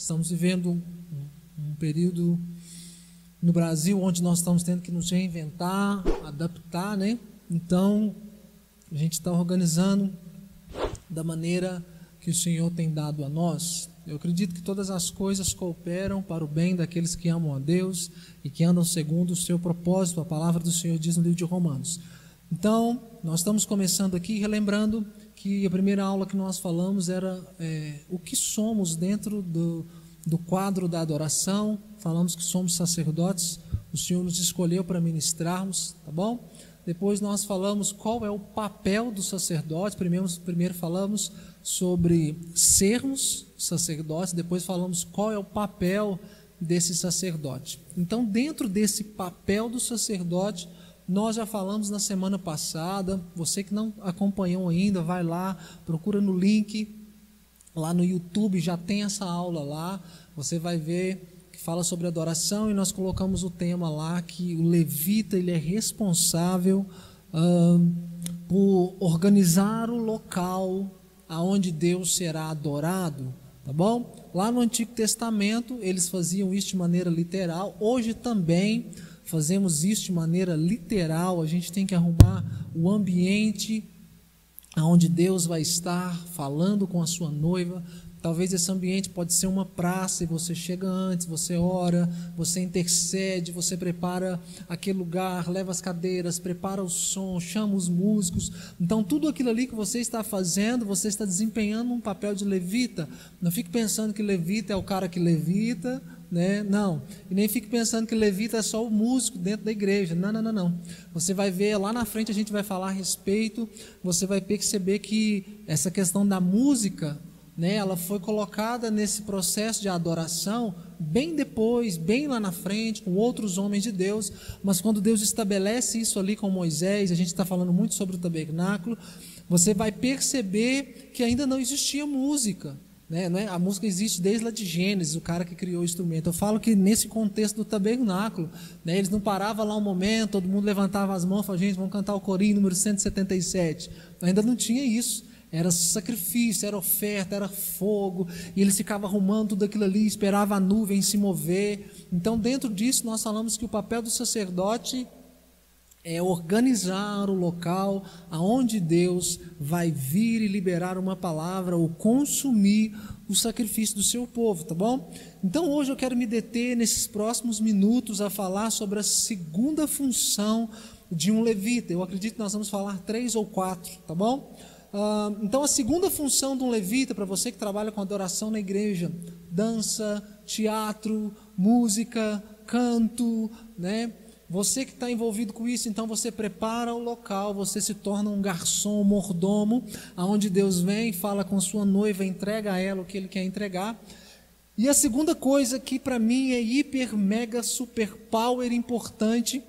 estamos vivendo um período no Brasil onde nós estamos tendo que nos reinventar, adaptar, né? Então, a gente está organizando da maneira que o Senhor tem dado a nós. Eu acredito que todas as coisas cooperam para o bem daqueles que amam a Deus e que andam segundo o seu propósito. A palavra do Senhor diz no livro de Romanos. Então, nós estamos começando aqui relembrando que a primeira aula que nós falamos era o que somos dentro do quadro da adoração. Falamos que somos sacerdotes, o Senhor nos escolheu para ministrarmos, tá bom? Depois nós falamos qual é o papel do sacerdote. Primeiro falamos sobre sermos sacerdotes, depois falamos qual é o papel desse sacerdote. Então, dentro desse papel do sacerdote, nós já falamos na semana passada. Você que não acompanhou ainda, vai lá, procura no link, lá no YouTube, já tem essa aula lá, você vai ver que fala sobre adoração, e nós colocamos o tema lá, que o levita ele é responsável por organizar o local aonde Deus será adorado, tá bom? Lá no Antigo Testamento eles faziam isso de maneira literal, hoje também fazemos isso de maneira literal. A gente tem que arrumar o ambiente onde Deus vai estar falando com a sua noiva. Talvez esse ambiente pode ser uma praça, e você chega antes, você ora, você intercede, você prepara aquele lugar, leva as cadeiras, prepara o som, chama os músicos. Então tudo aquilo ali que você está fazendo, você está desempenhando um papel de levita. Não fique pensando que levita é o cara que levita, né? Não, e nem fique pensando que levita é só o músico dentro da igreja. Não. Você vai ver lá na frente, a gente vai falar a respeito. Você vai perceber que essa questão da música, né, ela foi colocada nesse processo de adoração bem depois, bem lá na frente, com outros homens de Deus. Mas quando Deus estabelece isso ali com Moisés, a gente está falando muito sobre o tabernáculo, você vai perceber que ainda não existia música, né? A música existe desde lá de Gênesis, o cara que criou o instrumento. Eu falo que nesse contexto do tabernáculo, né, eles não paravam lá um momento, todo mundo levantava as mãos e falava: gente, vamos cantar o corinho número 177. Ainda não tinha isso. Era sacrifício, era oferta, era fogo, e eles ficavam arrumando tudo aquilo ali, esperava a nuvem se mover. Então, dentro disso, nós falamos que o papel do sacerdote é organizar o local aonde Deus vai vir e liberar uma palavra ou consumir o sacrifício do seu povo, tá bom? Então, hoje eu quero me deter nesses próximos minutos a falar sobre a segunda função de um levita. Eu acredito que nós vamos falar 3 ou 4, tá bom? Então, a segunda função de um levita, para você que trabalha com adoração na igreja: dança, teatro, música, canto, né? Você que está envolvido com isso, então você prepara o local, você se torna um garçom, um mordomo, aonde Deus vem, fala com sua noiva, entrega a ela o que Ele quer entregar. E a segunda coisa que para mim é hiper, mega, super power importante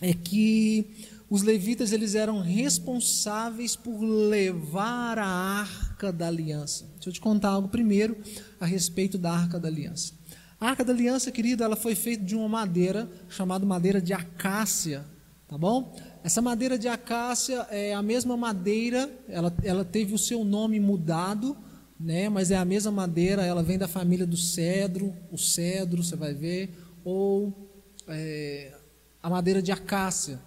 é que os levitas eles eram responsáveis por levar a Arca da Aliança. Deixa eu te contar algo primeiro a respeito da Arca da Aliança. A Arca da Aliança, querida, ela foi feita de uma madeira chamada madeira de acácia, tá bom? Essa madeira de acácia é a mesma madeira, ela teve o seu nome mudado, né? Mas é a mesma madeira, ela vem da família do cedro, o cedro, você vai ver, ou a madeira de acácia.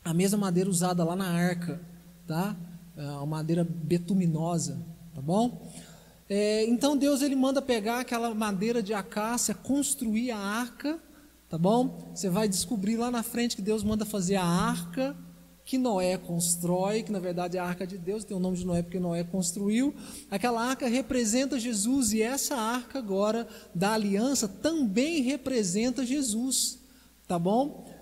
A mesma madeira usada lá na arca, tá? Uma madeira betuminosa, tá bom? Então Deus ele manda pegar aquela madeira de acácia, construir a arca, tá bom? Você vai descobrir lá na frente que Deus manda fazer a arca que Noé constrói, que na verdade é a arca de Deus, tem o nome de Noé porque Noé construiu. Aquela arca representa Jesus, e essa arca agora da aliança também representa Jesus, tá bom?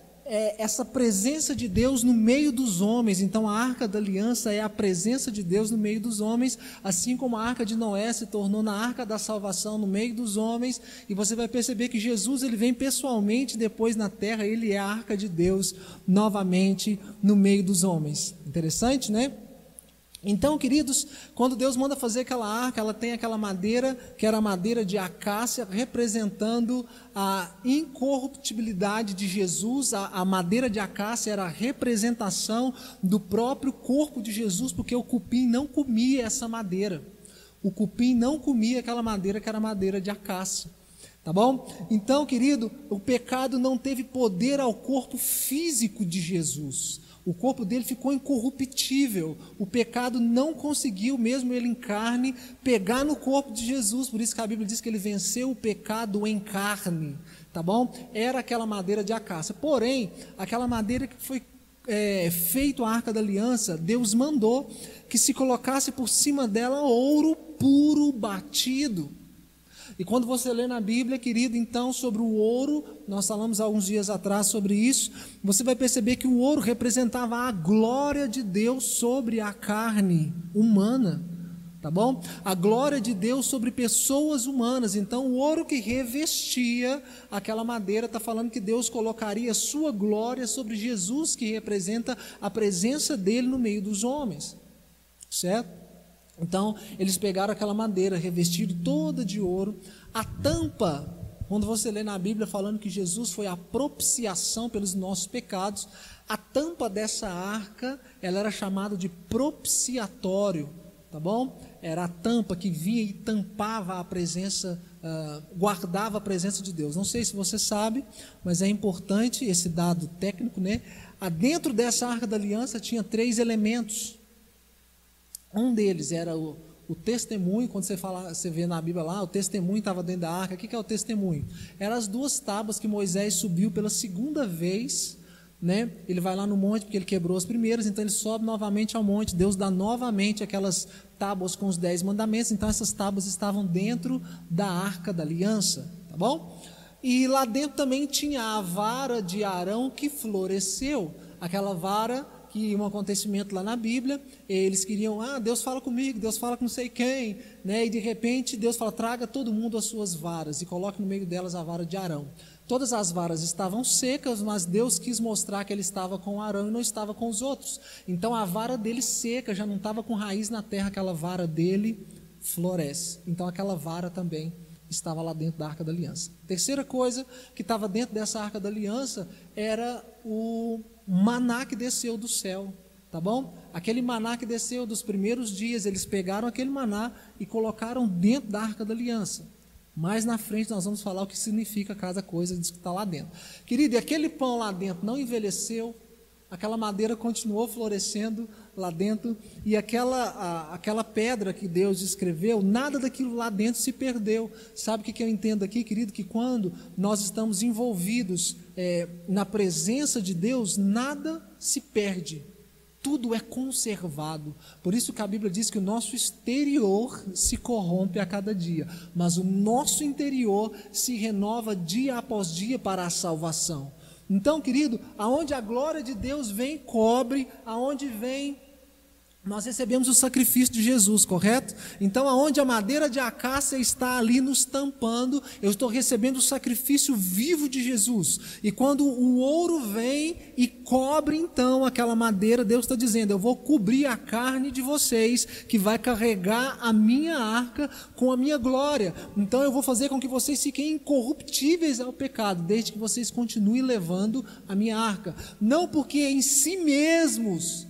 Essa presença de Deus no meio dos homens. Então a Arca da Aliança é a presença de Deus no meio dos homens, assim como a Arca de Noé se tornou na Arca da Salvação no meio dos homens. E você vai perceber que Jesus ele vem pessoalmente depois na terra, ele é a Arca de Deus novamente no meio dos homens. Interessante, né? Então, queridos, quando Deus manda fazer aquela arca, ela tem aquela madeira, que era a madeira de acácia, representando a incorruptibilidade de Jesus. A madeira de acácia era a representação do próprio corpo de Jesus, porque o cupim não comia essa madeira. O cupim não comia aquela madeira que era madeira de acácia. Tá bom? Então, querido, o pecado não teve poder ao corpo físico de Jesus. O corpo dele ficou incorruptível. O pecado não conseguiu, mesmo ele em carne, pegar no corpo de Jesus. Por isso que a Bíblia diz que ele venceu o pecado em carne. Tá bom? Era aquela madeira de acácia. Porém, aquela madeira que foi feito a Arca da Aliança, Deus mandou que se colocasse por cima dela ouro puro batido. E quando você lê na Bíblia, querido, então, sobre o ouro, nós falamos há alguns dias atrás sobre isso, você vai perceber que o ouro representava a glória de Deus sobre a carne humana, tá bom? A glória de Deus sobre pessoas humanas. Então, o ouro que revestia aquela madeira, está falando que Deus colocaria sua glória sobre Jesus, que representa a presença dele no meio dos homens, certo? Então, eles pegaram aquela madeira revestida toda de ouro. A tampa, quando você lê na Bíblia falando que Jesus foi a propiciação pelos nossos pecados, a tampa dessa arca, ela era chamada de propiciatório, tá bom? Era a tampa que vinha e tampava a presença, guardava a presença de Deus. Não sei se você sabe, mas é importante esse dado técnico, né? Dentro dessa arca da aliança tinha 3 elementos. Um deles era o testemunho. Quando você vê na Bíblia lá, o testemunho estava dentro da arca. O que é o testemunho? Eram as 2 tábuas que Moisés subiu pela segunda vez, né? Ele vai lá no monte porque ele quebrou as primeiras, então ele sobe novamente ao monte. Deus dá novamente aquelas tábuas com os 10 mandamentos. Então essas tábuas estavam dentro da Arca da Aliança, tá bom? E lá dentro também tinha a vara de Arão que floresceu, aquela vara que um acontecimento lá na Bíblia, eles queriam, Deus fala comigo, Deus fala com não sei quem, né? E de repente Deus fala, traga todo mundo as suas varas e coloque no meio delas a vara de Arão. Todas as varas estavam secas, mas Deus quis mostrar que ele estava com Arão e não estava com os outros. Então a vara dele seca, já não estava com raiz na terra, aquela vara dele floresce. Então aquela vara também estava lá dentro da Arca da Aliança. Terceira coisa que estava dentro dessa Arca da Aliança era o maná que desceu do céu, tá bom? Aquele maná que desceu dos primeiros dias, eles pegaram aquele maná e colocaram dentro da Arca da Aliança. Mais na frente nós vamos falar o que significa cada coisa que está lá dentro. Querido, e aquele pão lá dentro não envelheceu, aquela madeira continuou florescendo lá dentro, e aquela pedra que Deus escreveu, nada daquilo lá dentro se perdeu. Sabe o que eu entendo aqui, querido? Que quando nós estamos envolvidos na presença de Deus, nada se perde, tudo é conservado. Por isso que a Bíblia diz que o nosso exterior se corrompe a cada dia, mas o nosso interior se renova dia após dia para a salvação. Então, querido, aonde a glória de Deus vem, cobre, aonde vem, nós recebemos o sacrifício de Jesus, correto? Então, aonde a madeira de acácia está ali nos tampando, eu estou recebendo o sacrifício vivo de Jesus. E quando o ouro vem e cobre então aquela madeira, Deus está dizendo, eu vou cobrir a carne de vocês, que vai carregar a minha arca com a minha glória. Então eu vou fazer com que vocês fiquem incorruptíveis ao pecado, desde que vocês continuem levando a minha arca. Não porque em si mesmos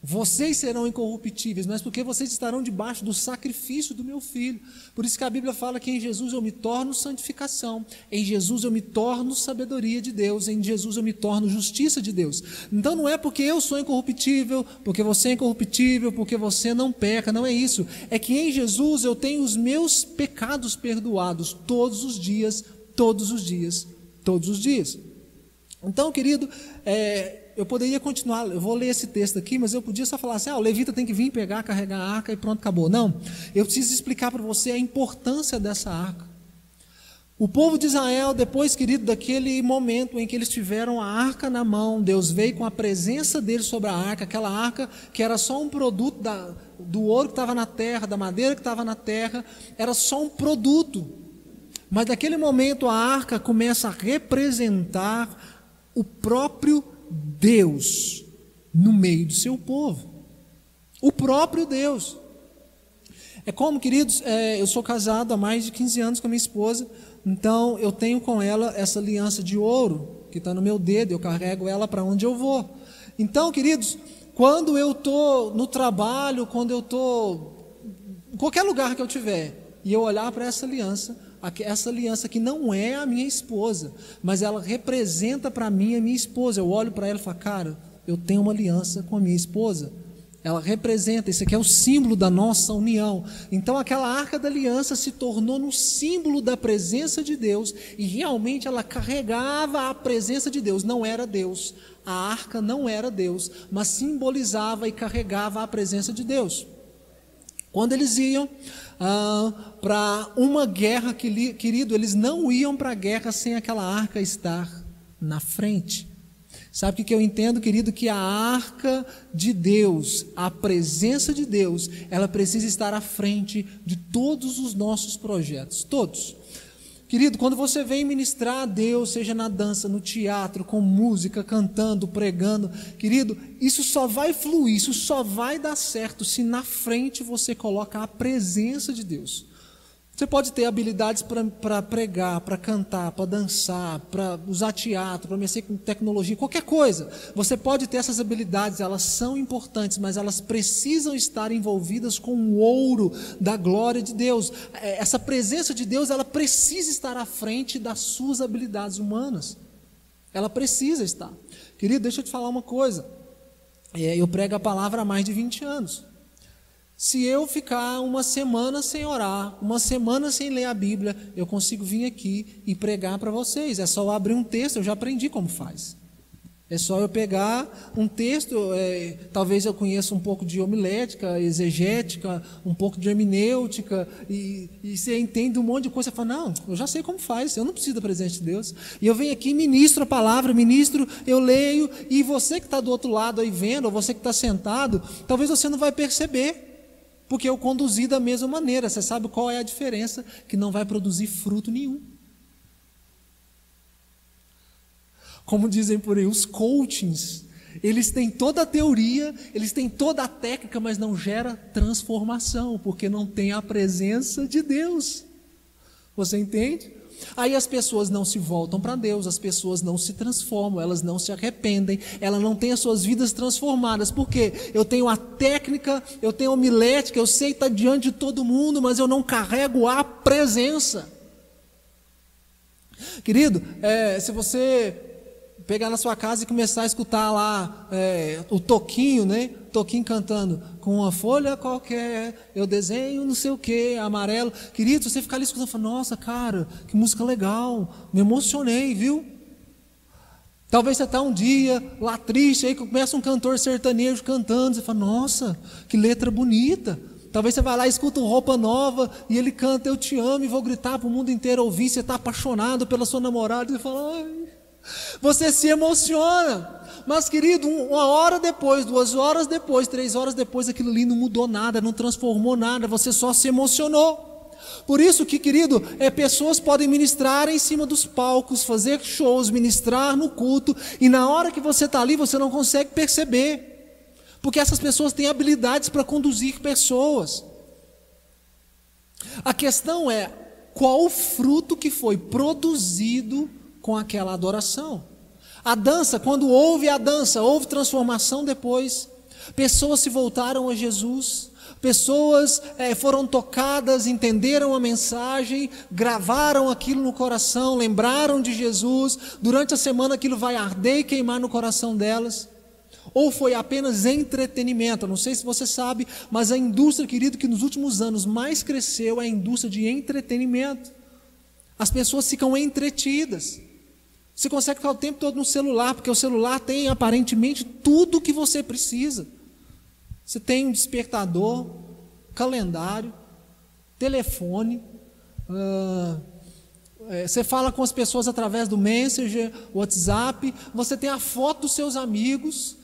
vocês serão incorruptíveis, mas porque vocês estarão debaixo do sacrifício do meu Filho. Por isso que a Bíblia fala que em Jesus eu me torno santificação, em Jesus eu me torno sabedoria de Deus, em Jesus eu me torno justiça de Deus. Então não é porque eu sou incorruptível, porque você é incorruptível, porque você não peca, não é isso. É que em Jesus eu tenho os meus pecados perdoados todos os dias, todos os dias, todos os dias. Então, querido, eu poderia continuar, eu vou ler esse texto aqui, mas eu podia só falar assim, o levita tem que vir pegar, carregar a arca e pronto, acabou. Não, eu preciso explicar para você a importância dessa arca. O povo de Israel, depois, querido, daquele momento em que eles tiveram a arca na mão, Deus veio com a presença dele sobre a arca, aquela arca que era só um produto do ouro que estava na terra, da madeira que estava na terra, era só um produto. Mas naquele momento a arca começa a representar o próprio Deus no meio do seu povo, o próprio Deus. É como, queridos, eu sou casado há mais de 15 anos com a minha esposa, então eu tenho com ela essa aliança de ouro que está no meu dedo, eu carrego ela para onde eu vou. Então, queridos, quando eu estou no trabalho, quando eu estou qualquer lugar que eu tiver, e eu olhar para essa aliança que não é a minha esposa, mas ela representa para mim a minha esposa, eu olho para ela e falo, cara, eu tenho uma aliança com a minha esposa, ela representa, isso aqui é o símbolo da nossa união. Então aquela arca da aliança se tornou no símbolo da presença de Deus, e realmente ela carregava a presença de Deus, não era Deus, a arca não era Deus, mas simbolizava e carregava a presença de Deus. Quando eles iam para uma guerra, querido, eles não iam para a guerra sem aquela arca estar na frente. Sabe o que eu entendo, querido? Que a arca de Deus, a presença de Deus, ela precisa estar à frente de todos os nossos projetos, todos. Querido, quando você vem ministrar a Deus, seja na dança, no teatro, com música, cantando, pregando, querido, isso só vai fluir, isso só vai dar certo se na frente você coloca a presença de Deus. Você pode ter habilidades para pregar, para cantar, para dançar, para usar teatro, para mexer com tecnologia, qualquer coisa. Você pode ter essas habilidades, elas são importantes, mas elas precisam estar envolvidas com o ouro da glória de Deus. Essa presença de Deus, ela precisa estar à frente das suas habilidades humanas. Ela precisa estar. Querido, deixa eu te falar uma coisa. Eu prego a palavra há mais de 20 anos. Se eu ficar uma semana sem orar, uma semana sem ler a Bíblia, eu consigo vir aqui e pregar para vocês. É só eu abrir um texto, eu já aprendi como faz. É só eu pegar um texto, talvez eu conheça um pouco de homilética, exegética, um pouco de hermenêutica, e você entende um monte de coisa, você fala, não, eu já sei como faz, eu não preciso da presença de Deus. E eu venho aqui, ministro a palavra, eu leio, e você que está do outro lado aí vendo, ou você que está sentado, talvez você não vai perceber. Porque eu conduzi da mesma maneira. Você sabe qual é a diferença? Que não vai produzir fruto nenhum. Como dizem por aí, os coachings, eles têm toda a teoria, eles têm toda a técnica, mas não gera transformação, porque não tem a presença de Deus. Você entende? Aí as pessoas não se voltam para Deus, as pessoas não se transformam, elas não se arrependem, elas não têm as suas vidas transformadas. Por quê? Eu tenho a técnica, eu tenho a homilética, eu sei estar diante de todo mundo, mas eu não carrego a presença. Querido, se você pegar na sua casa e começar a escutar lá o Toquinho, né? Toquinho cantando, com uma folha qualquer, eu desenho não sei o que, amarelo. Querido, você ficar ali escutando, fala, nossa, cara, que música legal, me emocionei, viu? Talvez você está um dia lá triste, aí começa um cantor sertanejo cantando, você fala, nossa, que letra bonita. Talvez você vai lá e escuta um Roupa Nova, e ele canta, eu te amo, e vou gritar para o mundo inteiro ouvir, você está apaixonado pela sua namorada, e você fala, ai... Você se emociona, mas querido, 1 hora depois, 2 horas depois, 3 horas depois, aquilo ali não mudou nada, não transformou nada, você só se emocionou. Por isso que, querido, pessoas podem ministrar em cima dos palcos, fazer shows, ministrar no culto, e na hora que você está ali, você não consegue perceber, porque essas pessoas têm habilidades para conduzir pessoas. A questão é, qual o fruto que foi produzido com aquela adoração? A dança, quando houve a dança, houve transformação depois. Pessoas se voltaram a Jesus, pessoas foram tocadas, entenderam a mensagem, gravaram aquilo no coração, lembraram de Jesus. Durante a semana aquilo vai arder e queimar no coração delas. Ou foi apenas entretenimento? Eu não sei se você sabe, mas a indústria, querido, que nos últimos anos mais cresceu é a indústria de entretenimento. As pessoas ficam entretidas. Você consegue ficar o tempo todo no celular, porque o celular tem aparentemente tudo o que você precisa. Você tem um despertador, calendário, telefone, você fala com as pessoas através do Messenger, WhatsApp, você tem a foto dos seus amigos,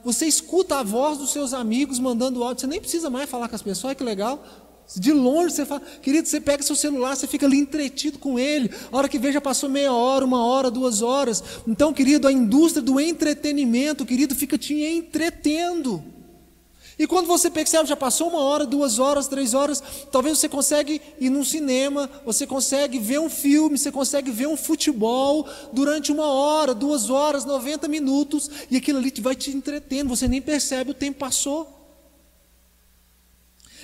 você escuta a voz dos seus amigos mandando áudio, você nem precisa mais falar com as pessoas, olha que legal. De longe você fala, querido, você pega seu celular, você fica ali entretido com ele, a hora que vê já passou meia hora, 1 hora, 2 horas. Então, querido, a indústria do entretenimento, querido, fica te entretendo. E quando você percebe, já passou 1 hora, 2 horas, 3 horas, talvez você consegue ir num cinema, você consegue ver um filme, você consegue ver um futebol durante 1 hora, 2 horas, 90 minutos, e aquilo ali vai te entretendo, você nem percebe, o tempo passou.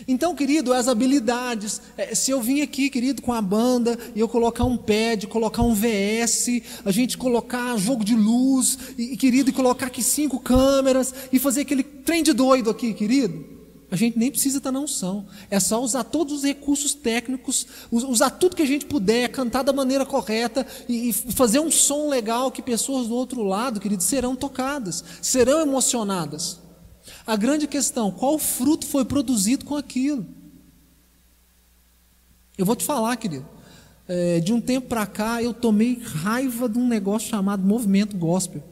Então, querido, as habilidades, se eu vim aqui, querido, com a banda, e eu colocar um pad, colocar um VS, a gente colocar jogo de luz, querido, e colocar aqui 5 câmeras, e fazer aquele trem de doido aqui, querido, a gente nem precisa estar na unção, é só usar todos os recursos técnicos, usar tudo que a gente puder, cantar da maneira correta, e fazer um som legal, que pessoas do outro lado, querido, serão tocadas, serão emocionadas. A grande questão, qual fruto foi produzido com aquilo? Eu vou te falar, querido, de um tempo para cá eu tomei raiva de um negócio chamado movimento gospel.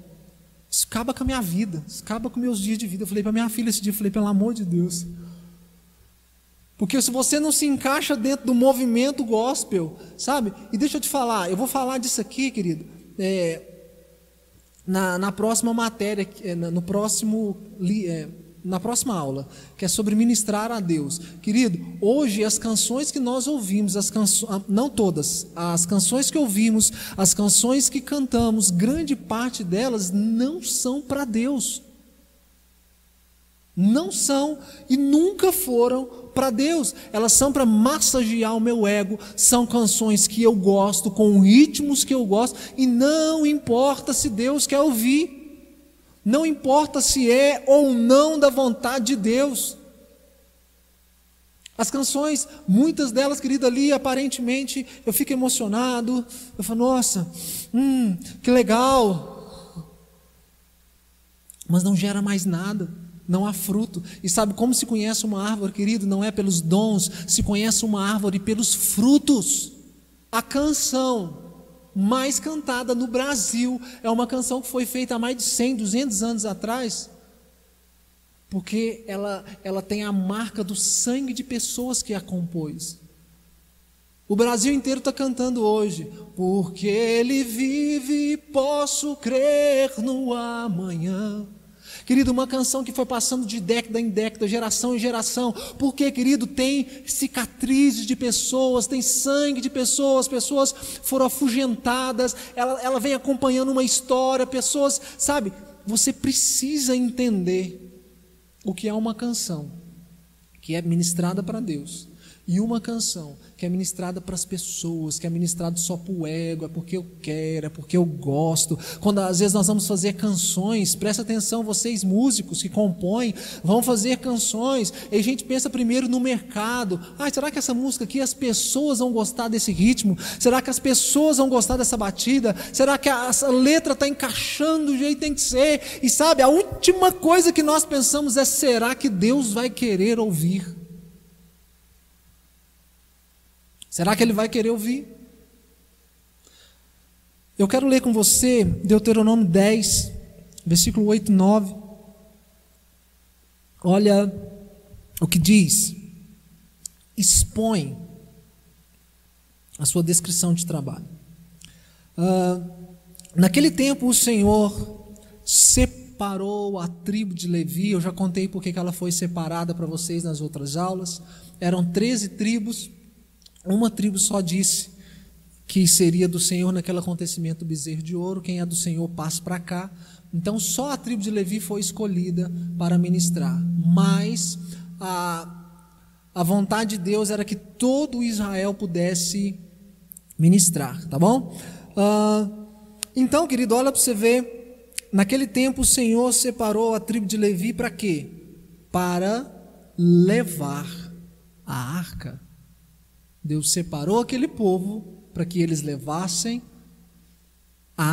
Isso acaba com a minha vida, isso acaba com meus dias de vida. Eu falei para minha filha esse dia, eu falei, pelo amor de Deus, porque se você não se encaixa dentro do movimento gospel, sabe? E deixa eu te falar, eu vou falar disso aqui, querido, na próxima matéria, na próxima aula, que é sobre ministrar a Deus. Querido, hoje as canções que nós ouvimos, não todas, as canções que ouvimos, as canções que cantamos, grande parte delas não são para Deus. Não são e nunca foram para Deus. Elas são para massagear o meu ego. São canções que eu gosto, com ritmos que eu gosto, e não importa se Deus quer ouvir. Não importa se é ou não da vontade de Deus. As canções, muitas delas, querida, ali, aparentemente, eu fico emocionado. Eu falo, nossa, que legal. Mas não gera mais nada. Não há fruto. E sabe como se conhece uma árvore, querido? Não é pelos dons, se conhece uma árvore pelos frutos. A canção mais cantada no Brasil é uma canção que foi feita há mais de 100, 200 anos atrás, porque ela tem a marca do sangue de pessoas que a compôs. O Brasil inteiro está cantando hoje, porque Ele vive, posso crer no amanhã. Querido, uma canção que foi passando de década em década, geração em geração, porque, querido, tem cicatrizes de pessoas, tem sangue de pessoas, pessoas foram afugentadas, ela vem acompanhando uma história, pessoas, sabe, você precisa entender o que é uma canção que é ministrada para Deus, e uma canção que é ministrada para as pessoas, que é ministrada só para o ego, é porque eu quero, é porque eu gosto. Quando às vezes nós vamos fazer canções, presta atenção, vocês músicos que compõem, vão fazer canções, e a gente pensa primeiro no mercado. Será que essa música aqui, as pessoas vão gostar desse ritmo? Será que as pessoas vão gostar dessa batida? Será que essa letra está encaixando do jeito que tem que ser? E sabe, a última coisa que nós pensamos é, será que Deus vai querer ouvir? Será que Ele vai querer ouvir? Eu quero ler com você Deuteronômio 10, versículo 8 e 9. Olha o que diz. Expõe a sua descrição de trabalho. Naquele tempo o Senhor separou a tribo de Levi. Eu já contei porque que ela foi separada para vocês nas outras aulas. Eram 13 tribos. Uma tribo só disse que seria do Senhor naquele acontecimento do bezerro de ouro. Quem é do Senhor passa para cá. Então só a tribo de Levi foi escolhida para ministrar. Mas a vontade de Deus era que todo Israel pudesse ministrar, tá bom? Então, querido, olha para você ver. Naquele tempo o Senhor separou a tribo de Levi para quê? Para levar a arca. Deus separou aquele povo para que eles levassem a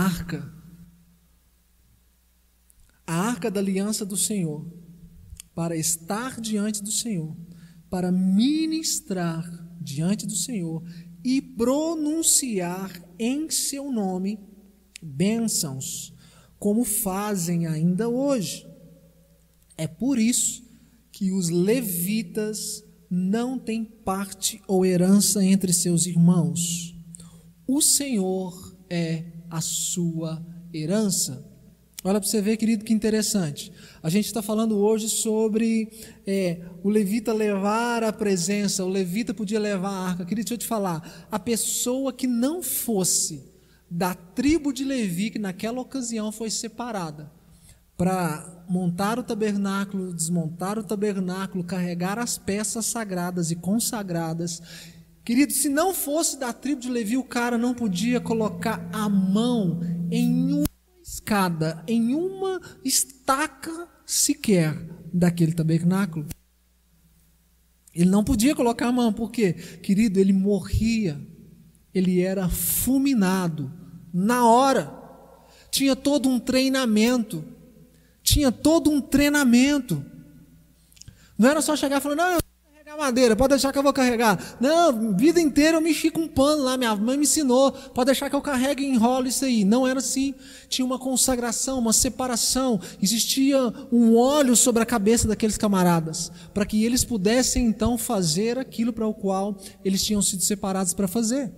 arca da aliança do Senhor, para estar diante do Senhor, para ministrar diante do Senhor e pronunciar em seu nome bênçãos, como fazem ainda hoje. É por isso que os levitas não têm parte ou herança entre seus irmãos. O Senhor é a sua herança. Olha para você ver, querido, que interessante. A gente está falando hoje sobre o levita levar a presença, o levita podia levar a arca. Querido, deixa eu te falar, a pessoa que não fosse da tribo de Levi, que naquela ocasião foi separada, para montar o tabernáculo, desmontar o tabernáculo, carregar as peças sagradas e consagradas. Querido, se não fosse da tribo de Levi, o cara não podia colocar a mão em uma escada, em uma estaca sequer daquele tabernáculo. Ele não podia colocar a mão, porque, querido, ele morria, ele era fulminado na hora. Tinha todo um treinamento. Não era só chegar e falar, não, eu vou carregar madeira, pode deixar que eu vou carregar. Não, vida inteira eu mexi com um pano lá, minha mãe me ensinou, pode deixar que eu carregue e enrolo isso aí. Não era assim. Tinha uma consagração, uma separação. Existia um óleo sobre a cabeça daqueles camaradas, para que eles pudessem então fazer aquilo para o qual eles tinham sido separados para fazer.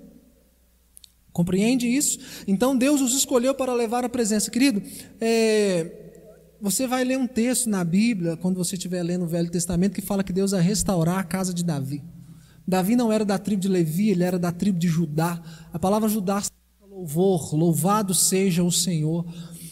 Compreende isso? Então Deus os escolheu para levar a presença. Querido, você vai ler um texto na Bíblia, quando você estiver lendo o Velho Testamento, que fala que Deus vai restaurar a casa de Davi. Davi não era da tribo de Levi, ele era da tribo de Judá. A palavra Judá significa louvor, louvado seja o Senhor.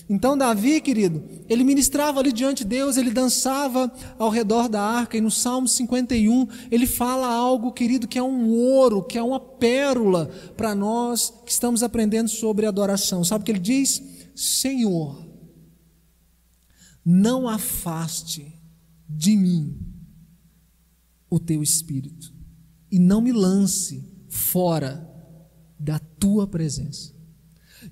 Então Davi, querido, ele ministrava ali diante de Deus, ele dançava ao redor da arca, e no Salmo 51, ele fala algo, querido, que é um ouro, que é uma pérola para nós que estamos aprendendo sobre adoração. Sabe o que ele diz? Senhor, não afaste de mim o teu espírito e não me lance fora da tua presença.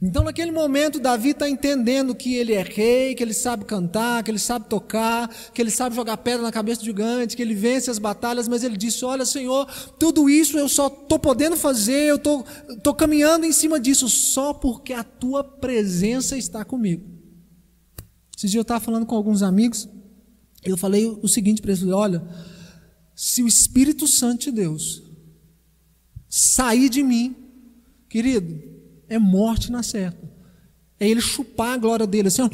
Então naquele momento Davi está entendendo que ele é rei, que ele sabe cantar, que ele sabe tocar, que ele sabe jogar pedra na cabeça do gigante, que ele vence as batalhas, mas ele disse, olha Senhor, tudo isso eu só estou podendo fazer, eu estou caminhando em cima disso só porque a tua presença está comigo. Esses dias eu estava falando com alguns amigos, eu falei o seguinte para eles, olha, se o Espírito Santo de Deus sair de mim, querido, é morte na certa. É ele chupar a glória dele, assim, ó,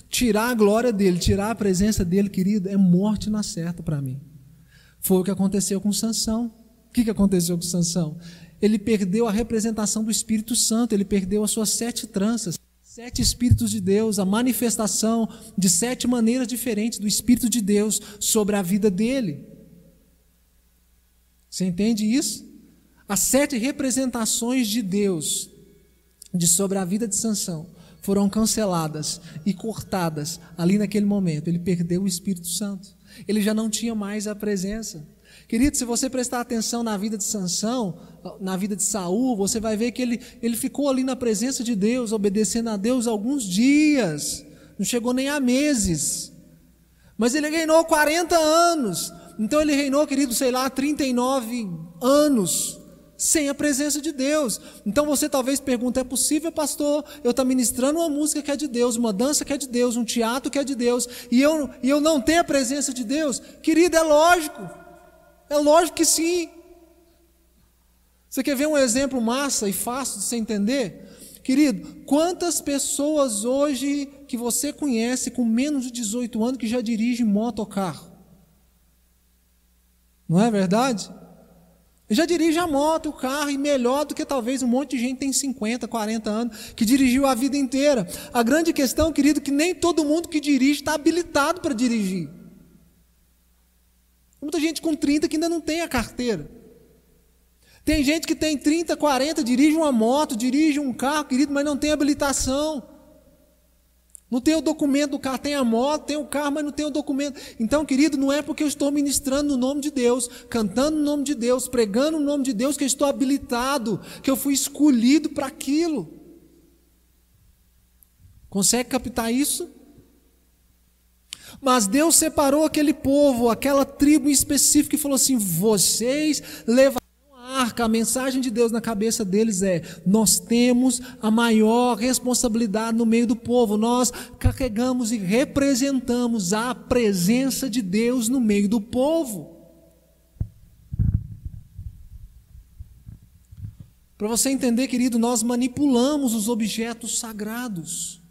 tirar a glória dele, tirar a presença dele, querido, é morte na certa para mim. Foi o que aconteceu com Sansão. O que aconteceu com Sansão? Ele perdeu a representação do Espírito Santo, ele perdeu as suas 7 tranças. 7 Espíritos de Deus, a manifestação de 7 maneiras diferentes do Espírito de Deus sobre a vida dele. Você entende isso? As 7 representações de Deus sobre a vida de Sansão foram canceladas e cortadas ali naquele momento. Ele perdeu o Espírito Santo. Ele já não tinha mais a presença. Querido, se você prestar atenção na vida de Sansão, na vida de Saul, você vai ver que ele ficou ali na presença de Deus, obedecendo a Deus alguns dias, não chegou nem a meses, mas ele reinou 40 anos, então ele reinou, querido, 39 anos, sem a presença de Deus. Então você talvez pergunte, é possível, pastor, eu estou ministrando uma música que é de Deus, uma dança que é de Deus, um teatro que é de Deus, e eu não tenho a presença de Deus? Querido, é lógico que sim. Você quer ver um exemplo massa e fácil de você entender? Querido, quantas pessoas hoje que você conhece com menos de 18 anos que já dirigem motocarro? Não é verdade? Já dirige a moto, o carro, e melhor do que talvez um monte de gente tem 50, 40 anos, que dirigiu a vida inteira. A grande questão, querido, é que nem todo mundo que dirige está habilitado para dirigir. Muita gente com 30 que ainda não tem a carteira. Tem gente que tem 30, 40, dirige uma moto, dirige um carro, querido, mas não tem habilitação. Não tem o documento do carro, tem a moto, tem o carro, mas não tem o documento. Então, querido, não é porque eu estou ministrando no nome de Deus, cantando no nome de Deus, pregando no nome de Deus, que eu estou habilitado, que eu fui escolhido para aquilo. Consegue captar isso? Mas Deus separou aquele povo, aquela tribo em específico, e falou assim, vocês levarão a arca. A mensagem de Deus na cabeça deles é, nós temos a maior responsabilidade no meio do povo, nós carregamos e representamos a presença de Deus no meio do povo. Para você entender, querido, nós manipulamos os objetos sagrados.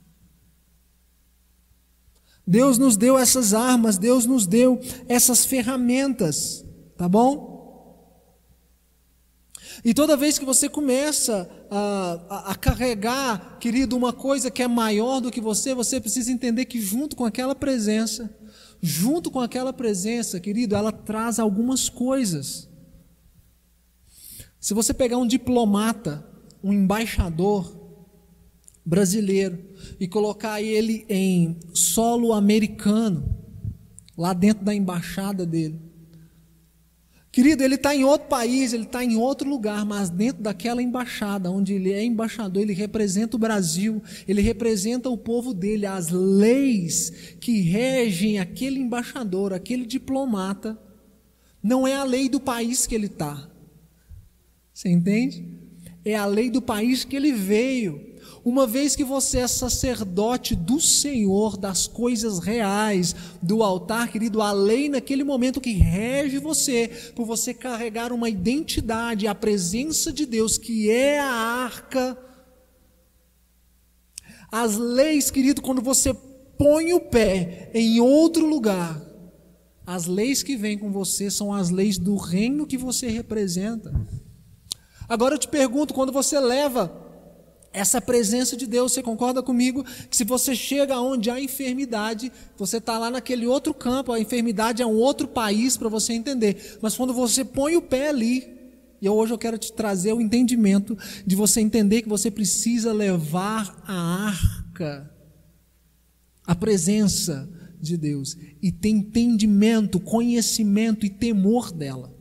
Deus nos deu essas armas, Deus nos deu essas ferramentas, tá bom? E toda vez que você começa a carregar, querido, uma coisa que é maior do que você precisa entender que junto com aquela presença, querido, ela traz algumas coisas. Se você pegar um diplomata, um embaixador brasileiro e colocar ele em solo americano, lá dentro da embaixada dele, querido, ele está em outro país, ele está em outro lugar, mas dentro daquela embaixada, onde ele é embaixador, ele representa o Brasil, ele representa o povo dele, as leis que regem aquele embaixador, aquele diplomata, não é a lei do país que ele está. Você entende? É a lei do país que ele veio. Uma vez que você é sacerdote do Senhor, das coisas reais, do altar, querido, a lei naquele momento que rege você, por você carregar uma identidade, a presença de Deus, que é a arca. As leis, querido, quando você põe o pé em outro lugar, as leis que vêm com você são as leis do reino que você representa. Agora eu te pergunto, quando você leva essa presença de Deus, você concorda comigo que se você chega onde há enfermidade, você está lá naquele outro campo, a enfermidade é um outro país para você entender, mas quando você põe o pé ali, e hoje eu quero te trazer o entendimento de você entender que você precisa levar a arca, a presença de Deus, e ter entendimento, conhecimento e temor dela.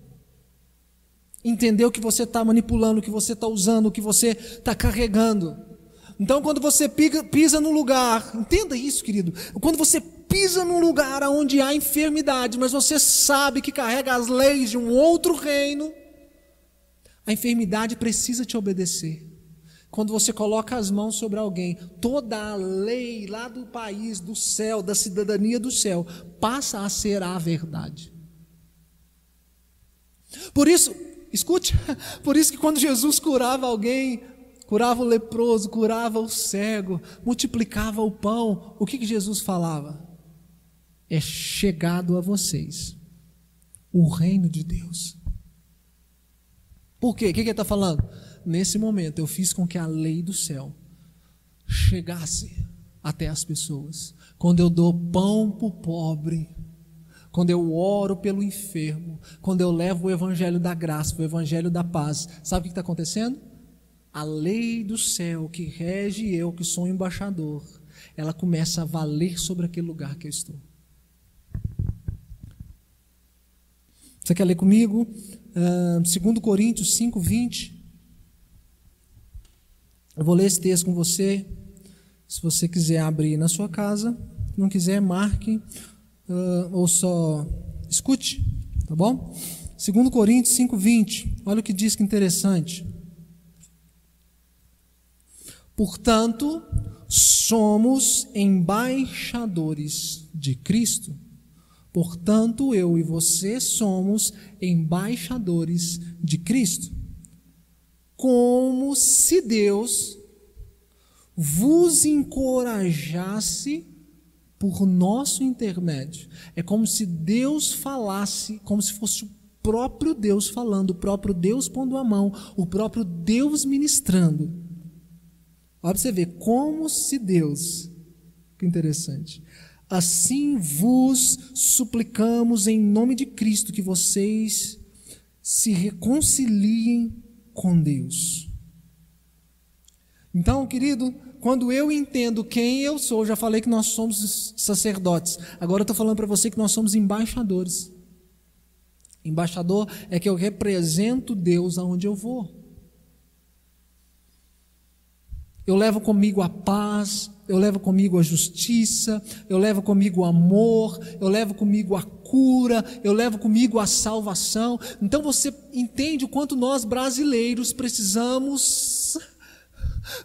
Entender o que você está manipulando, o que você está usando, o que você está carregando. Então, quando você pisa num lugar, entenda isso, querido. Quando você pisa num lugar onde há enfermidade, mas você sabe que carrega as leis de um outro reino, a enfermidade precisa te obedecer. Quando você coloca as mãos sobre alguém, toda a lei lá do país, do céu, da cidadania do céu, passa a ser a verdade. Por isso, escute, por isso que quando Jesus curava alguém, curava o leproso, curava o cego, multiplicava o pão, o que Jesus falava? É chegado a vocês o reino de Deus. Por quê? O que ele está falando? Nesse momento eu fiz com que a lei do céu chegasse até as pessoas. Quando eu dou pão para o pobre, quando eu oro pelo enfermo, quando eu levo o evangelho da graça, o evangelho da paz, sabe o que está acontecendo? A lei do céu que rege eu, que sou um embaixador, ela começa a valer sobre aquele lugar que eu estou. Você quer ler comigo? 2 Coríntios 5:20. Eu vou ler esse texto com você. Se você quiser abrir na sua casa, se não quiser, marque. Ou só escute, tá bom? 2 Coríntios 5:20, olha o que diz, que interessante. Portanto, somos embaixadores de Cristo. Portanto, eu e você somos embaixadores de Cristo. Como se Deus vos encorajasse por nosso intermédio. É como se Deus falasse, como se fosse o próprio Deus falando, o próprio Deus pondo a mão, o próprio Deus ministrando. Olha para você ver, como se Deus, que interessante, assim vos suplicamos em nome de Cristo que vocês se reconciliem com Deus. Então, querido, quando eu entendo quem eu sou, já falei que nós somos sacerdotes, agora eu estou falando para você que nós somos embaixadores. Embaixador é que eu represento Deus aonde eu vou. Eu levo comigo a paz, eu levo comigo a justiça, eu levo comigo o amor, eu levo comigo a cura, eu levo comigo a salvação. Então você entende o quanto nós brasileiros precisamos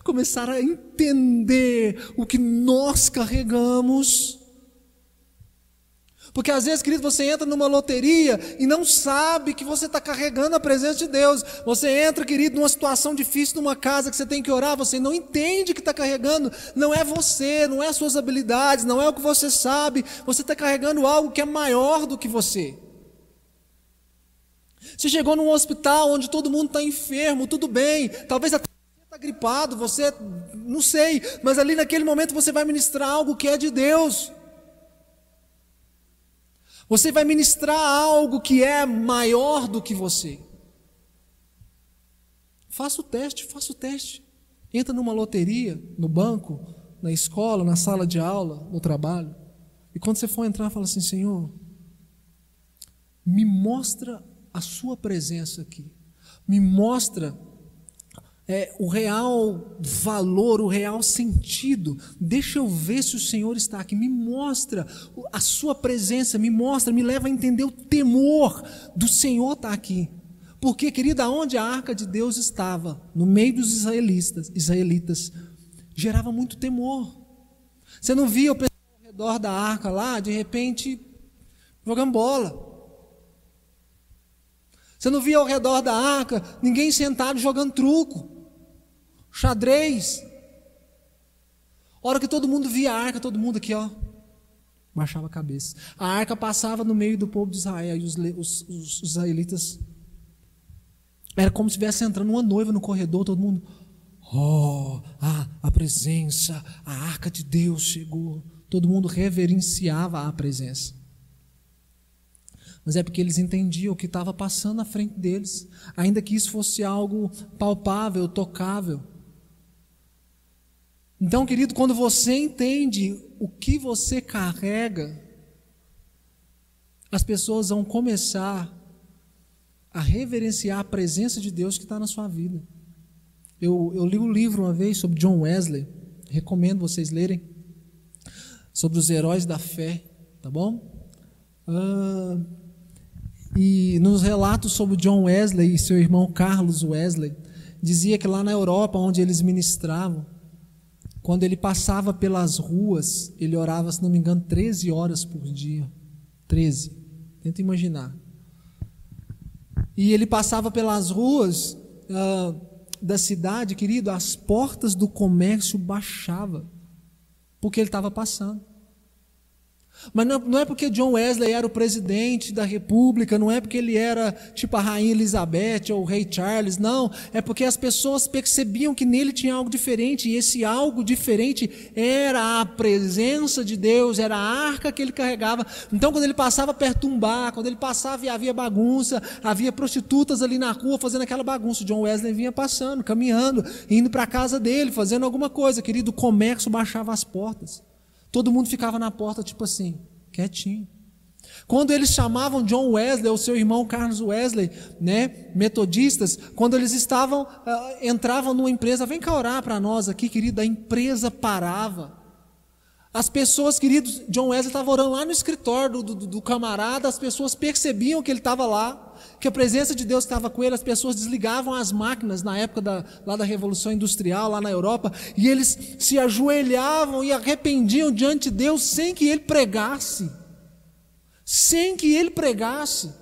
começar a entender o que nós carregamos. Porque às vezes, querido, você entra numa loteria e não sabe que você está carregando a presença de Deus. Você entra, querido, numa situação difícil, numa casa que você tem que orar, você não entende que está carregando. Não é você, não é as suas habilidades, não é o que você sabe. Você está carregando algo que é maior do que você. Você chegou num hospital onde todo mundo está enfermo, tudo bem, talvez até você está gripado, você, não sei, mas ali naquele momento você vai ministrar algo que é de Deus. Você vai ministrar algo que é maior do que você. Faça o teste. Entra numa loteria, no banco, na escola, na sala de aula, no trabalho. E quando você for entrar, fala assim: Senhor, me mostra a sua presença aqui. Me mostra o real valor, o real sentido. Deixa eu ver se o Senhor está aqui. Me mostra a sua presença, me leva a entender o temor do Senhor estar aqui. Porque, querida, onde a arca de Deus estava, no meio dos israelitas, gerava muito temor. Você não via o pessoal ao redor da arca lá, de repente, jogando bola. Você não via ao redor da arca ninguém sentado jogando truco, xadrez. A hora que todo mundo via a arca, todo mundo aqui, ó, baixava a cabeça. A arca passava no meio do povo de Israel e os israelitas, era como se estivesse entrando uma noiva no corredor, todo mundo, a presença, a arca de Deus chegou. Todo mundo reverenciava a presença. Mas é porque eles entendiam o que estava passando na frente deles, ainda que isso fosse algo palpável, tocável. Então, querido, quando você entende o que você carrega, as pessoas vão começar a reverenciar a presença de Deus que está na sua vida. Eu li um livro uma vez sobre John Wesley, recomendo vocês lerem, sobre os heróis da fé, tá bom? E nos relatos sobre John Wesley e seu irmão Carlos Wesley, dizia que lá na Europa, onde eles ministravam, quando ele passava pelas ruas, ele orava, se não me engano, 13 horas por dia. 13. Tenta imaginar. E ele passava pelas ruas da cidade, querido, as portas do comércio baixavam, porque ele estava passando. Mas não é porque John Wesley era o presidente da república, não é porque ele era tipo a rainha Elizabeth ou o rei Charles, não, é porque as pessoas percebiam que nele tinha algo diferente, e esse algo diferente era a presença de Deus, era a arca que ele carregava. Então quando ele passava perto de um bar, quando ele passava e havia bagunça, havia prostitutas ali na rua fazendo aquela bagunça, John Wesley vinha passando, caminhando, indo para a casa dele, fazendo alguma coisa, querido, o comércio baixava as portas. Todo mundo ficava na porta, tipo assim, quietinho. Quando eles chamavam John Wesley, ou seu irmão Carlos Wesley, né, metodistas, quando eles entravam numa empresa, vem cá orar para nós aqui, querido, a empresa parava. As pessoas, queridos, John Wesley estava orando lá no escritório do camarada, as pessoas percebiam que ele estava lá, que a presença de Deus estava com ele, as pessoas desligavam as máquinas na época lá da Revolução Industrial, lá na Europa, e eles se ajoelhavam e arrependiam diante de Deus sem que ele pregasse. Sem que ele pregasse.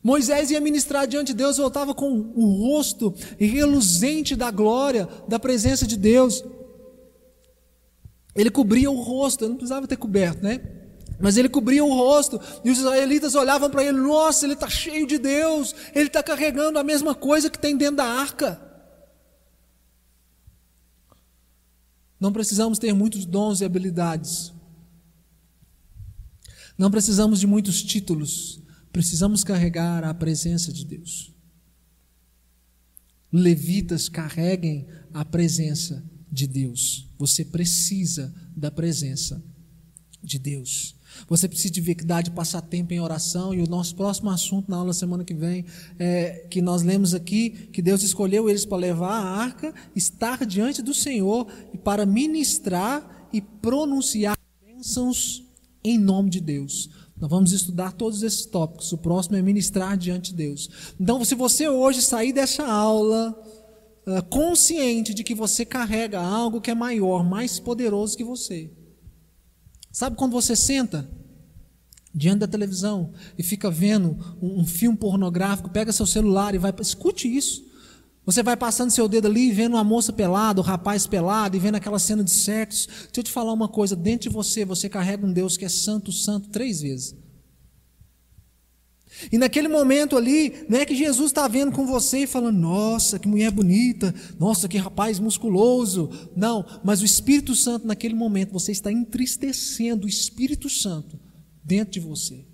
Moisés ia ministrar diante de Deus, voltava com o rosto reluzente da glória, da presença de Deus. Ele cobria o rosto, não precisava ter coberto, né? Mas ele cobria o rosto, e os israelitas olhavam para ele: nossa, ele está cheio de Deus, ele está carregando a mesma coisa que tem dentro da arca. Não precisamos ter muitos dons e habilidades, não precisamos de muitos títulos, precisamos carregar a presença de Deus. Levitas, carreguem a presença de Deus. Você precisa da presença de Deus. Você precisa de verdade passar tempo em oração. E o nosso próximo assunto na aula semana que vem é que nós lemos aqui que Deus escolheu eles para levar a arca, estar diante do Senhor e para ministrar e pronunciar bênçãos em nome de Deus. Nós vamos estudar todos esses tópicos. O próximo é ministrar diante de Deus. Então, se você hoje sair dessa aula consciente de que você carrega algo que é maior, mais poderoso que você. Sabe quando você senta diante da televisão e fica vendo um filme pornográfico, pega seu celular e vai... Escute isso. Você vai passando seu dedo ali, vendo uma moça pelada, o rapaz pelado, e vendo aquela cena de sexo. Deixa eu te falar uma coisa, dentro de você, você carrega um Deus que é santo, santo 3 vezes. E naquele momento ali, não é que Jesus está vendo com você e falando, nossa, que mulher bonita, nossa, que rapaz musculoso. Não, mas o Espírito Santo naquele momento, você está entristecendo o Espírito Santo dentro de você.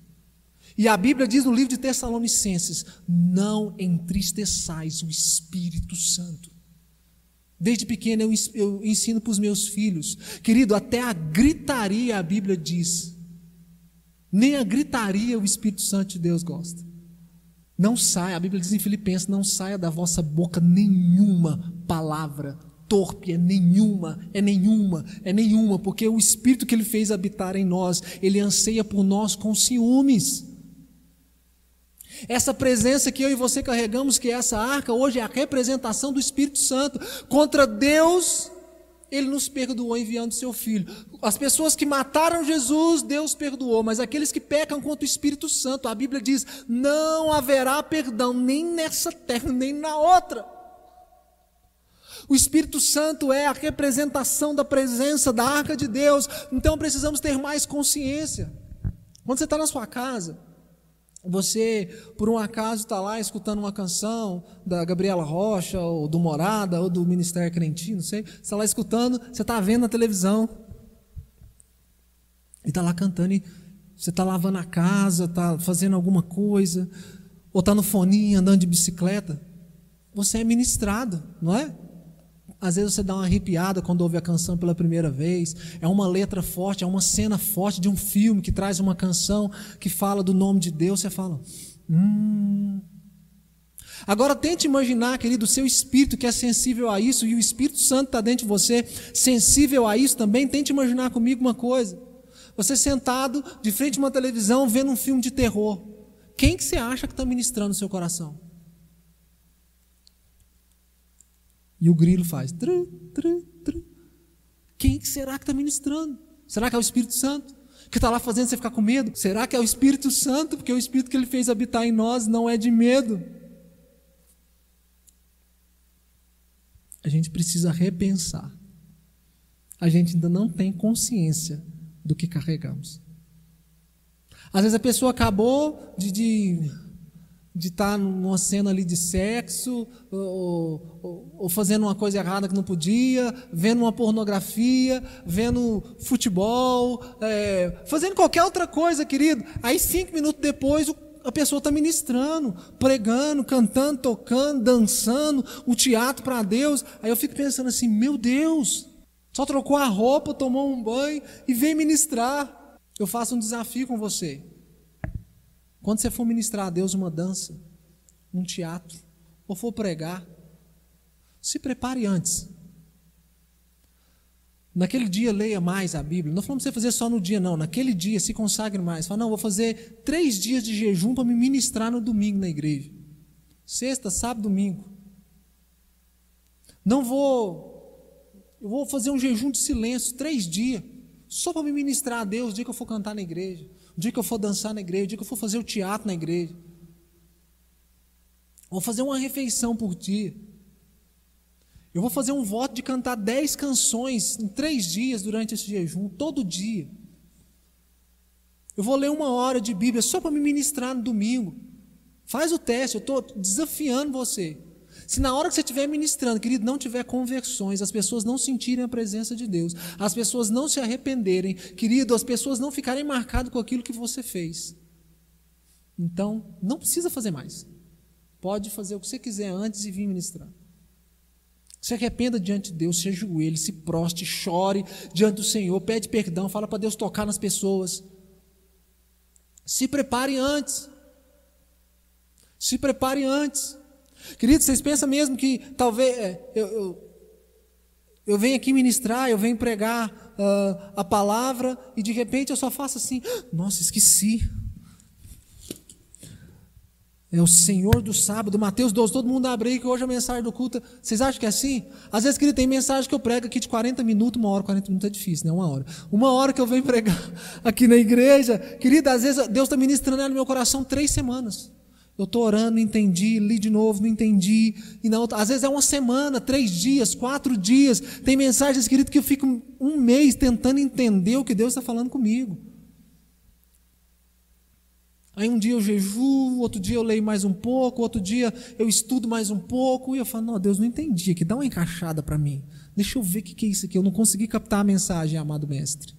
E a Bíblia diz no livro de Tessalonicenses, não entristeçais o Espírito Santo. Desde pequeno eu ensino para os meus filhos, querido, até a gritaria a Bíblia diz, nem a gritaria o Espírito Santo de Deus gosta. Não saia, a Bíblia diz em Filipenses, não saia da vossa boca nenhuma palavra torpe, é nenhuma, porque o Espírito que Ele fez habitar em nós, Ele anseia por nós com ciúmes. Essa presença que eu e você carregamos, que é essa arca, hoje é a representação do Espírito Santo. Contra Deus, Ele nos perdoou enviando seu Filho. As pessoas que mataram Jesus, Deus perdoou, mas aqueles que pecam contra o Espírito Santo, a Bíblia diz, não haverá perdão, nem nessa terra, nem na outra. O Espírito Santo é a representação da presença da arca de Deus, então precisamos ter mais consciência. Quando você está na sua casa, você, por um acaso, está lá escutando uma canção da Gabriela Rocha, ou do Morada, ou do Ministério Crentino, não sei. Você está lá escutando, você está vendo na televisão, e está lá cantando, e você está lavando a casa, está fazendo alguma coisa, ou está no foninho, andando de bicicleta. Você é ministrado, não é? Às vezes você dá uma arrepiada quando ouve a canção pela primeira vez. É uma letra forte, é uma cena forte de um filme que traz uma canção que fala do nome de Deus. Você fala, Agora tente imaginar, querido, o seu espírito que é sensível a isso, e o Espírito Santo está dentro de você, sensível a isso também. Tente imaginar comigo uma coisa. Você sentado de frente a uma televisão, vendo um filme de terror. Quem que você acha que está ministrando no seu coração? E o grilo faz. Quem que será que está ministrando? Será que é o Espírito Santo? Que está lá fazendo você ficar com medo? Será que é o Espírito Santo? Porque o Espírito que Ele fez habitar em nós não é de medo. A gente precisa repensar. A gente ainda não tem consciência do que carregamos. Às vezes a pessoa acabou de estar numa cena ali de sexo, ou fazendo uma coisa errada que não podia, vendo uma pornografia, vendo futebol, fazendo qualquer outra coisa, querido. Aí 5 minutos depois a pessoa está ministrando, pregando, cantando, tocando, dançando, o teatro para Deus. Aí eu fico pensando assim, meu Deus, só trocou a roupa, tomou um banho e veio ministrar. Eu faço um desafio com você. Quando você for ministrar a Deus uma dança, um teatro, ou for pregar, se prepare antes. Naquele dia leia mais a Bíblia. Não falamos para você fazer só no dia, não. Naquele dia se consagre mais. Fala, não, vou fazer 3 dias de jejum para me ministrar no domingo na igreja. Sexta, sábado, domingo. Eu vou fazer um jejum de silêncio, 3 dias, só para me ministrar a Deus o dia que eu for cantar na igreja, o dia que eu for dançar na igreja, o dia que eu for fazer o teatro na igreja. Vou fazer uma refeição por dia. Eu vou fazer um voto de cantar 10 canções em 3 dias durante esse jejum, todo dia. Eu vou ler 1 hora de Bíblia só para me ministrar no domingo. Faz o teste, eu estou desafiando você. Se na hora que você estiver ministrando, querido, não tiver conversões, as pessoas não sentirem a presença de Deus, as pessoas não se arrependerem, querido, as pessoas não ficarem marcadas com aquilo que você fez, então não precisa fazer mais. Pode fazer o que você quiser antes e vir ministrar. Se arrependa diante de Deus, se ajoelhe, se proste, chore diante do Senhor, pede perdão, fala para Deus tocar nas pessoas. Se prepare antes. Se prepare antes. Queridos, vocês pensam mesmo que talvez eu venho aqui ministrar, eu venho pregar a palavra e de repente eu só faço assim, nossa, esqueci. É o Senhor do sábado, Mateus 12, todo mundo abre aí que hoje a mensagem do culto. Vocês acham que é assim? Às vezes, querido, tem mensagem que eu prego aqui de 40 minutos, 1 hora, 40 minutos é difícil, né? 1 hora. 1 hora que eu venho pregar aqui na igreja, querido, às vezes Deus está ministrando ela no meu coração 3 semanas. Eu estou orando, não entendi, li de novo, não entendi. E na outra, às vezes é uma semana, 3 dias, 4 dias. Tem mensagens, querido, que eu fico um mês tentando entender o que Deus está falando comigo. Aí um dia eu jejuo, outro dia eu leio mais um pouco, outro dia eu estudo mais um pouco. E eu falo, não, Deus, não entendi aqui, dá uma encaixada para mim. Deixa eu ver o que é isso aqui. Eu não consegui captar a mensagem, amado mestre.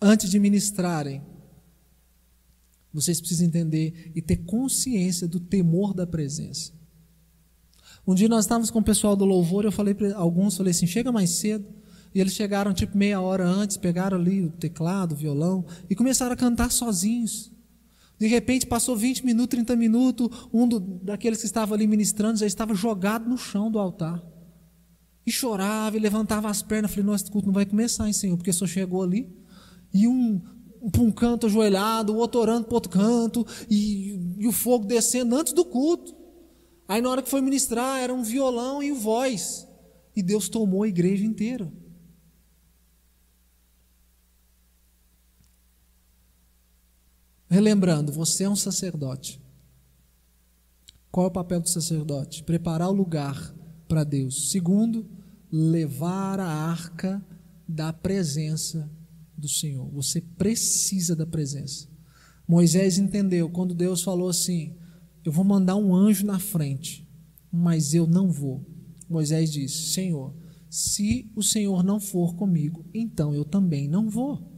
Antes de ministrarem, vocês precisam entender e ter consciência do temor da presença. Um dia nós estávamos com o pessoal do louvor, eu falei para alguns, falei assim, chega mais cedo. E eles chegaram tipo meia hora antes, pegaram ali o teclado, o violão e começaram a cantar sozinhos. De repente passou 20 minutos, 30 minutos, daqueles que estava ali ministrando já estava jogado no chão do altar. E chorava e levantava as pernas. Falei, nossa, esse culto não vai começar, hein, Senhor, porque só chegou ali. E um para um canto ajoelhado, o outro orando para o outro canto, e o fogo descendo antes do culto. Aí na hora que foi ministrar, era um violão e voz, e Deus tomou a igreja inteira. Relembrando, você é um sacerdote. Qual é o papel do sacerdote? Preparar o lugar para Deus. Segundo, levar a arca da presença do Senhor. Você precisa da presença. Moisés entendeu quando Deus falou assim, eu vou mandar um anjo na frente, mas eu não vou. Moisés disse, Senhor, se o Senhor não for comigo, então eu também não vou.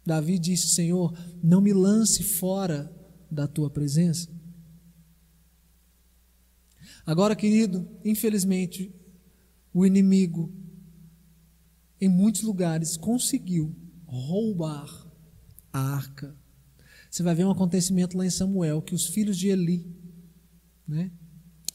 Davi disse, Senhor, não me lance fora da tua presença. Agora, querido, infelizmente, o inimigo em muitos lugares conseguiu roubar a arca. Você vai ver um acontecimento lá em Samuel, que os filhos de Eli,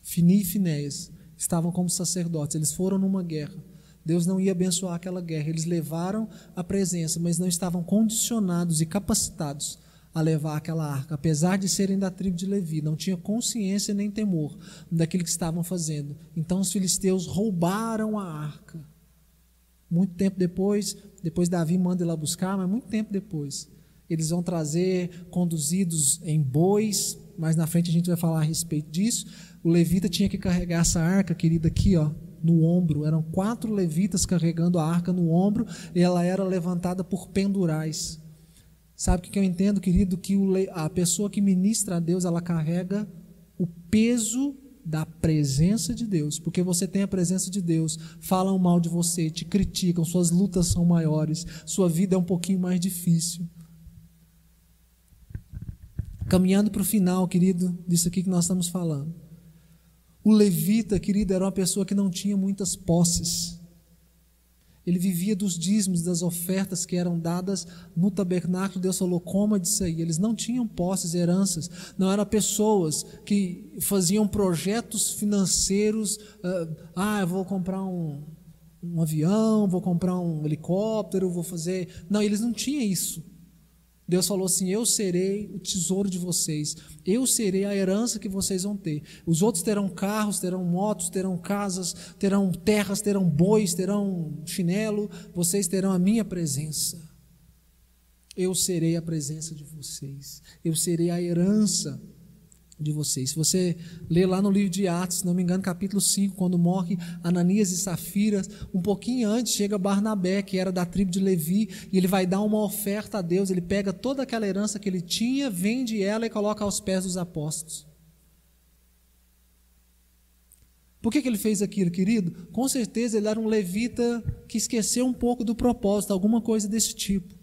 Fini e Finéias, estavam como sacerdotes, eles foram numa guerra. Deus não ia abençoar aquela guerra, eles levaram a presença, mas não estavam condicionados e capacitados a levar aquela arca, apesar de serem da tribo de Levi, não tinha consciência nem temor daquilo que estavam fazendo. Então os filisteus roubaram a arca. Muito tempo depois Davi manda ir lá buscar, mas muito tempo depois, eles vão trazer conduzidos em bois, mais na frente a gente vai falar a respeito disso. O levita tinha que carregar essa arca, querida, aqui, no ombro. Eram 4 levitas carregando a arca no ombro, e ela era levantada por pendurais. Sabe o que eu entendo, querido? Que a pessoa que ministra a Deus, ela carrega o peso da presença de Deus, porque você tem a presença de Deus, falam mal de você, te criticam, suas lutas são maiores, sua vida é um pouquinho mais difícil. Caminhando para o final, querido, disso aqui que nós estamos falando. O levita, querido, era uma pessoa que não tinha muitas posses. Ele vivia dos dízimos, das ofertas que eram dadas no tabernáculo. Deus falou, coma disso aí. Eles não tinham posses, heranças. Não eram pessoas que faziam projetos financeiros. Eu vou comprar um avião, vou comprar um helicóptero, vou fazer... Não, eles não tinham isso. Deus falou assim, eu serei o tesouro de vocês, eu serei a herança que vocês vão ter. Os outros terão carros, terão motos, terão casas, terão terras, terão bois, terão chinelo, vocês terão a minha presença. Eu serei a presença de vocês, eu serei a herança de vocês. Se você ler lá no livro de Atos, se não me engano, capítulo 5, quando morre Ananias e Safira, um pouquinho antes chega Barnabé, que era da tribo de Levi, e ele vai dar uma oferta a Deus. Ele pega toda aquela herança que ele tinha, vende ela e coloca aos pés dos apóstolos. Por que ele fez aquilo, querido? Com certeza ele era um levita que esqueceu um pouco do propósito, alguma coisa desse tipo.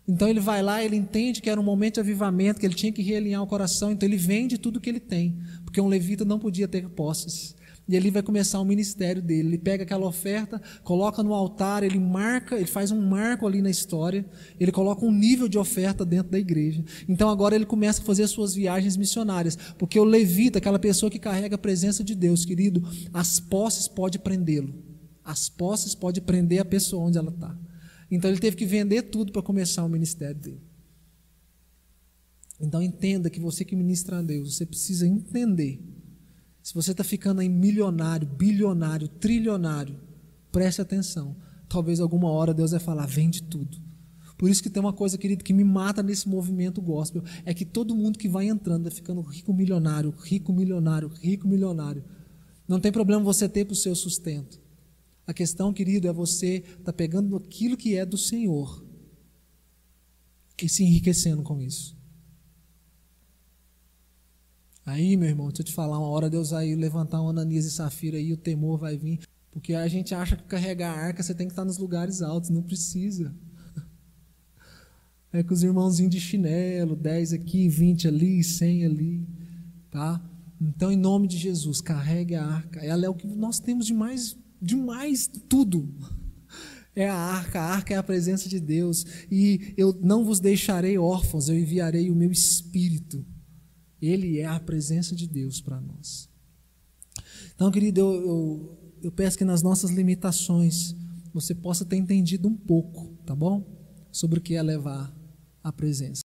Então ele vai lá, ele entende que era um momento de avivamento, que ele tinha que realinhar o coração, então ele vende tudo que ele tem, porque um levita não podia ter posses. E ali vai começar o ministério dele. Ele pega aquela oferta, coloca no altar, ele marca, ele faz um marco ali na história, ele coloca um nível de oferta dentro da igreja. Então agora ele começa a fazer as suas viagens missionárias, porque o levita, aquela pessoa que carrega a presença de Deus, querido, as posses podem prendê-lo. As posses podem prender a pessoa onde ela está. Então ele teve que vender tudo para começar o ministério dele. Então entenda que você que ministra a Deus, você precisa entender. Se você está ficando aí milionário, bilionário, trilionário, preste atenção. Talvez alguma hora Deus vai falar, vende tudo. Por isso que tem uma coisa, querido, que me mata nesse movimento gospel, é que todo mundo que vai entrando vai ficando rico, milionário, rico, milionário, rico, milionário. Não tem problema você ter para o seu sustento. A questão, querido, é você estar pegando aquilo que é do Senhor e se enriquecendo com isso. Aí, meu irmão, deixa eu te falar, uma hora Deus vai levantar um Ananias e Safira aí, o temor vai vir, porque a gente acha que carregar a arca você tem que estar nos lugares altos, não precisa. É com os irmãozinhos de chinelo, 10 aqui, 20 ali, 100 ali, tá? Então, em nome de Jesus, carregue a arca. Ela é o que nós temos de mais tudo. É a arca é a presença de Deus. E eu não vos deixarei órfãos, eu enviarei o meu Espírito. Ele é a presença de Deus para nós. Então, querido, eu peço que nas nossas limitações você possa ter entendido um pouco, tá bom? Sobre o que é levar a presença.